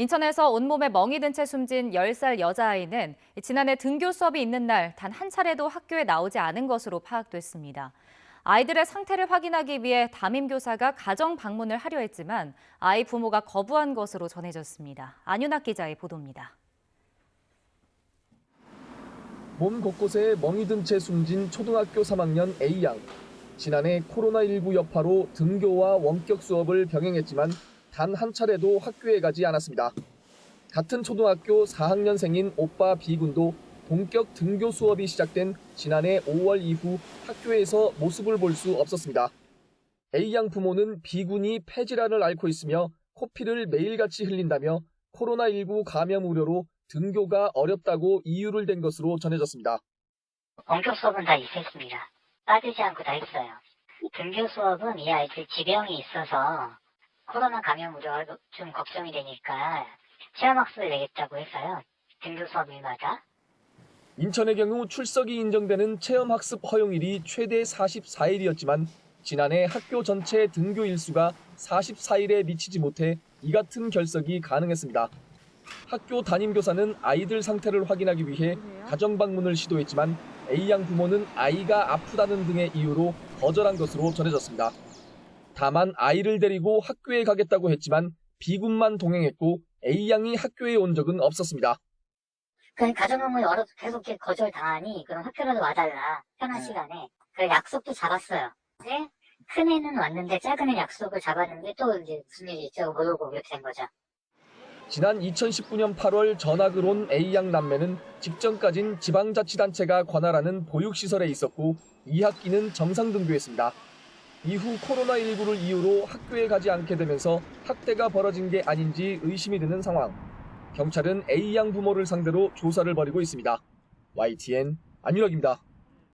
인천에서 온몸에 멍이 든 채 숨진 10살 여자아이는 지난해 등교 수업이 있는 날 단 한 차례도 학교에 나오지 않은 것으로 파악됐습니다. 아이들의 상태를 확인하기 위해 담임교사가 가정 방문을 하려 했지만 아이 부모가 거부한 것으로 전해졌습니다. 안윤학 기자의 보도입니다. 몸 곳곳에 멍이 든 채 숨진 초등학교 3학년 A양. 지난해 코로나19 여파로 등교와 원격 수업을 병행했지만 단 한 차례도 학교에 가지 않았습니다. 같은 초등학교 4학년생인 오빠 B군도 본격 등교 수업이 시작된 지난해 5월 이후 학교에서 모습을 볼 수 없었습니다. A양 부모는 B군이 폐질환을 앓고 있으며 코피를 매일같이 흘린다며 코로나19 감염 우려로 등교가 어렵다고 이유를 댄 것으로 전해졌습니다. 원격 수업은 다 있었습니다. 빠지지 않고 다 했어요. 등교 수업은 이 아이들 지병이 있어서 코로나 감염 우려가 좀 걱정이 되니까 체험학습을 내겠다고 해서요. 등교 수업일마다. 인천의 경우 출석이 인정되는 체험학습 허용일이 최대 44일이었지만 지난해 학교 전체 등교 일수가 44일에 미치지 못해 이 같은 결석이 가능했습니다. 학교 담임교사는 아이들 상태를 확인하기 위해 가정 방문을 시도했지만 A양 부모는 아이가 아프다는 등의 이유로 거절한 것으로 전해졌습니다. 다만 아이를 데리고 학교에 가겠다고 했지만 B군만 동행했고 A양이 학교에 온 적은 없었습니다. 그 가정 방문이 어려서 계속 거절당하니 그럼 학교라도 와달라. 편한 시간에. 그래서 약속도 잡았어요. 이제 큰 애는 왔는데 작은 애 약속을 잡았는데 또 이제 무슨 일이 있죠? 못 오고 이렇게 된 거죠. 지난 2019년 8월 전학을 온 A양 남매는 직전까진 지방자치단체가 관할하는 보육시설에 있었고 2학기는 정상 등교했습니다. 이후 코로나19를 이유로 학교에 가지 않게 되면서 학대가 벌어진 게 아닌지 의심이 드는 상황. 경찰은 A양 부모를 상대로 조사를 벌이고 있습니다. YTN 안윤학입니다.